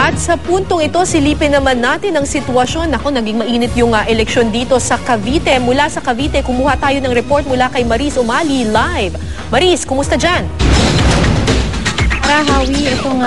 At sa puntong ito, silipin naman natin ang sitwasyon. Ako, naging mainit yung eleksyon dito sa Cavite. Mula sa Cavite, kumuha tayo ng report mula kay Maris Umali live. Maris, kumusta dyan? Hawi, itong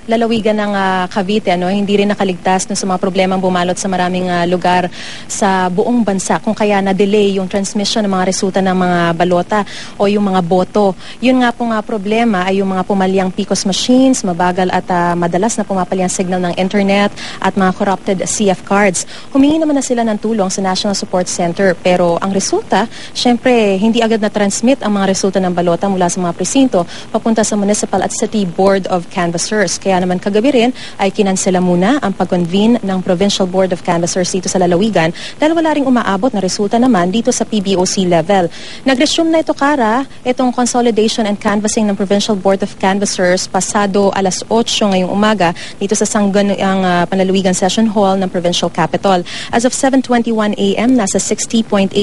lalawigan ng Cavite, hindi rin nakaligtas sa mga problemang bumalot sa maraming lugar sa buong bansa. Kung kaya na-delay yung transmission ng mga resulta ng mga balota o yung mga boto. Yun nga pong problema ay yung mga pumalyang PCOS machines, mabagal at madalas na pumapalyang signal ng internet at mga corrupted CF cards. Humingi naman na sila ng tulong sa National Support Center, pero ang resulta, syempre, hindi agad na-transmit ang mga resulta ng balota mula sa mga presinto papunta sa municipal at City Board of Canvassers. Kaya naman kagabi rin ay kinansela muna ang pag-convene ng Provincial Board of Canvassers dito sa lalawigan dahil wala ring umaabot na resulta naman dito sa PBOC level. Nag-resume na ito, Kara, itong consolidation and canvassing ng Provincial Board of Canvassers pasado alas 8 ngayong umaga dito sa Sangguniang Panlalawigan Session Hall ng Provincial Capital. As of 7:21 a.m., nasa 60.87%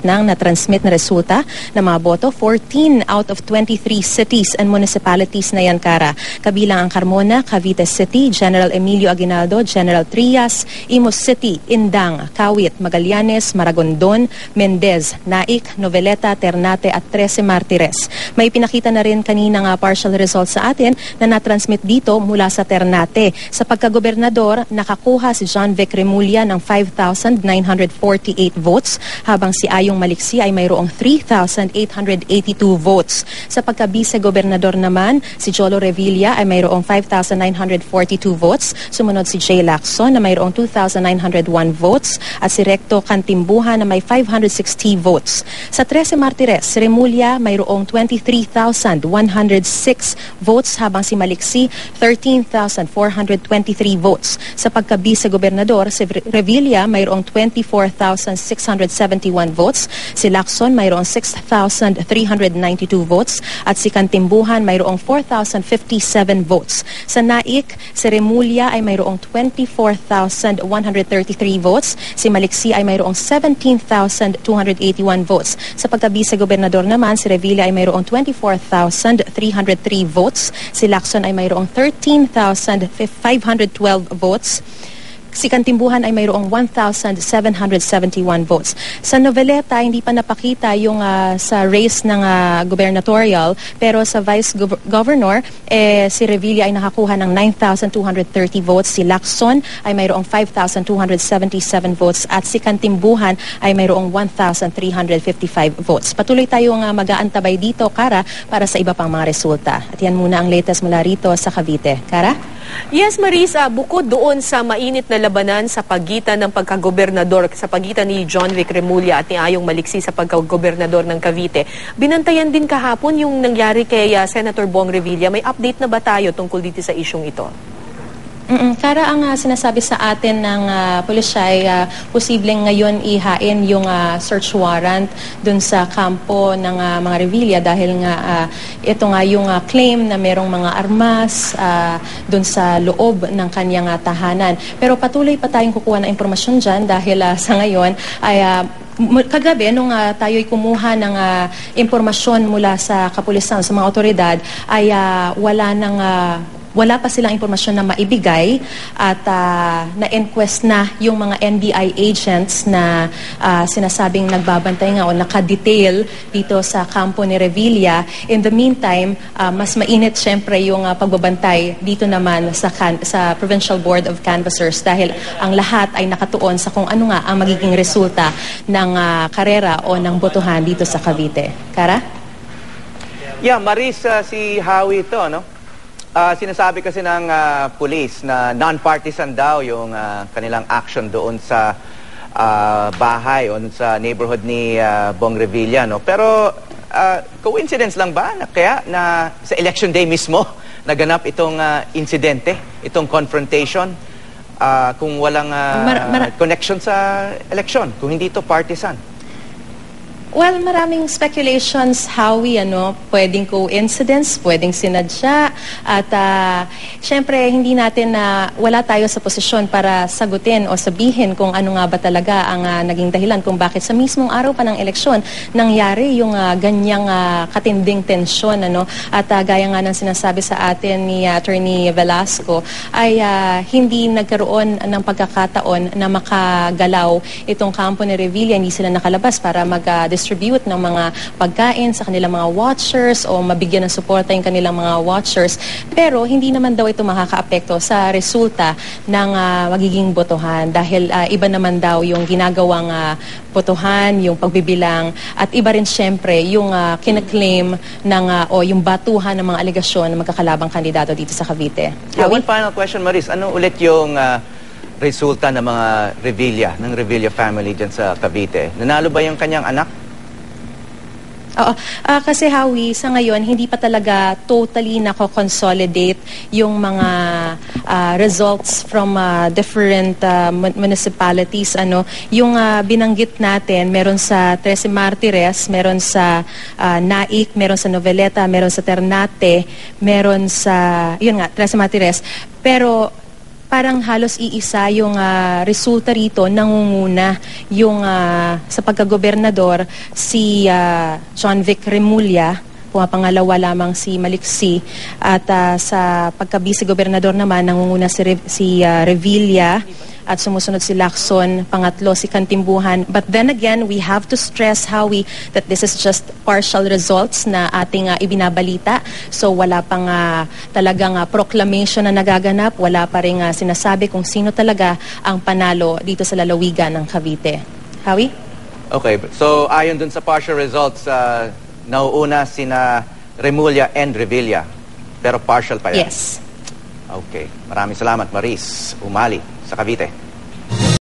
nang na-transmit na resulta ng mga boto. 14 out of 23 cities and municipalities na yan, Kara. Kabilang ang Carmona, Cavite City, General Emilio Aguinaldo, General Trias, Imus City, Indang, Kawit, Magallanes, Maragondon, Mendez, Naik, Noveleta, Ternate at 13 Martires. May pinakita na rin kaninang partial results sa atin na na-transmit dito mula sa Ternate. Sa pagkagobernador, nakakuha si John Vic Remulla ng 5,948 votes, habang si Ayong Maliksi ay mayroong 3,882 votes. Sa pagka-vice-gobernador naman, si Jolo Revilla ay mayroong 5,942 votes. Sumunod si Jay Lacson na mayroong 2,901 votes at si Recto Cantimbuhan na may 560 votes. Sa 13 Martires, si Remulla mayroong 23,106 votes habang si Maliksi 13,423 votes. Sa pagka-vice-gobernador, si Revilla mayroong 24,671 votes. Si Lacson mayroong 6,392 votes at si Cantimbuhan mayroong 4,057 votes. Sa Naik, si Remulla ay mayroong 24,133 votes. Si Maliksi ay mayroong 17,281 votes. Sa pagka-vice-gobernador naman, si Revilla ay mayroong 24,303 votes. Si Lacson ay mayroong 13,512 votes. Si Cantimbuhan ay mayroong 1,771 votes. Sa Noveleta, hindi pa napakita yung sa race ng gubernatorial, pero sa vice governor, si Revilla ay nakakuha ng 9,230 votes. Si Lacson ay mayroong 5,277 votes at si Cantimbuhan ay mayroong 1,355 votes. Patuloy tayong mag-aantabay dito, Kara, para sa iba pang mga resulta. At yan muna ang latest mula rito sa Cavite. Kara? Yes, Marisa, bukod doon sa mainit na labanan sa pagitan ng pagkagobernador, sa pagitan ni John Vic Remulla at ni Ayong Maliksi sa pagkagobernador ng Cavite, binantayan din kahapon yung nangyari kay Senator Bong Revilla. May update na ba tayo tungkol dito sa isyong ito? Kara, ang sinasabi sa atin ng pulisya ay posibleng ngayon ihain yung search warrant dun sa kampo ng mga Revilla dahil nga ito nga yung claim na merong mga armas dun sa loob ng kanyang tahanan. Pero patuloy pa tayong kukuha ng impormasyon dyan dahil sa ngayon ay kagabi, nung tayo'y kumuha ng impormasyon mula sa kapulisan, sa mga otoridad, ay wala pa silang impormasyon na maibigay at na-enquest na yung mga NBI agents na sinasabing nagbabantay nga o nakadetail dito sa kampo ni Revilla. In the meantime, mas mainit syempre yung pagbabantay dito naman sa Provincial Board of Canvassers dahil ang lahat ay nakatuon sa kung ano nga ang magiging resulta ng karera o ng botohan dito sa Cavite. Kara? Yeah, Maris, si Howie ito, no? Sinasabi kasi ng police na non-partisan daw yung kanilang action doon sa bahay o sa neighborhood ni Bong Revilla, no? Pero coincidence lang ba na kaya na sa election day mismo naganap itong insidente, itong confrontation kung walang connection sa election, kung hindi ito partisan? Well, maraming speculations, Howie, pwedeng coincidence, pwedeng sinadya, at syempre hindi natin wala tayo sa posisyon para sagutin o sabihin kung ano nga ba talaga ang naging dahilan kung bakit sa mismong araw pa ng eleksyon nangyari yung ganyang katinding tensyon, at gaya nga ng sinasabi sa atin ni Attorney Velasco ay hindi nagkaroon ng pagkakataon na makagalaw itong kampo ni Revilla, hindi sila nakalabas para mag-distribute ng mga pagkain sa kanilang mga watchers o mabigyan ng suporta yung kanilang mga watchers. Pero hindi naman daw ito makakaapekto sa resulta ng magiging botohan dahil iba naman daw yung ginagawang botohan, yung pagbibilang, at iba rin syempre yung kinaklaim ng o yung batuhan ng mga alegasyon ng magkakalabang kandidato dito sa Cavite. Yeah, one final question, Maris. Ano ulit yung resulta ng mga ng Revilla family dyan sa Cavite? Nanalo ba yung kanyang anak? Oo. Kasi Howie, sa ngayon, hindi pa talaga totally nako-consolidate yung mga results from different municipalities. Yung binanggit natin, meron sa Trece Martires, meron sa Naik, meron sa Noveleta, meron sa Ternate, meron sa, yun nga, Trece Martires. Pero parang halos iisa yung resulta rito, nangunguna yung sa pagkagobernador si John Vic Remulla, pumapangalawa lamang si Maliksi, at sa pagka-vice-gobernador naman nangunguna si Revilla, at sumusunod si Lacson, pangatlo si Kantimbuhan. But then again, we have to stress, Howie, that this is just partial results na ating ibinabalita. So wala pang talagang proclamation na nagaganap, wala pa rin sinasabi kung sino talaga ang panalo dito sa lalawigan ng Cavite. Howie? Okay, so ayon dun sa partial results, nauuna sina Remulla and Revilla. Pero partial pa yan? Yes. Okay. Maraming salamat, Maris Umali, sa Cavite.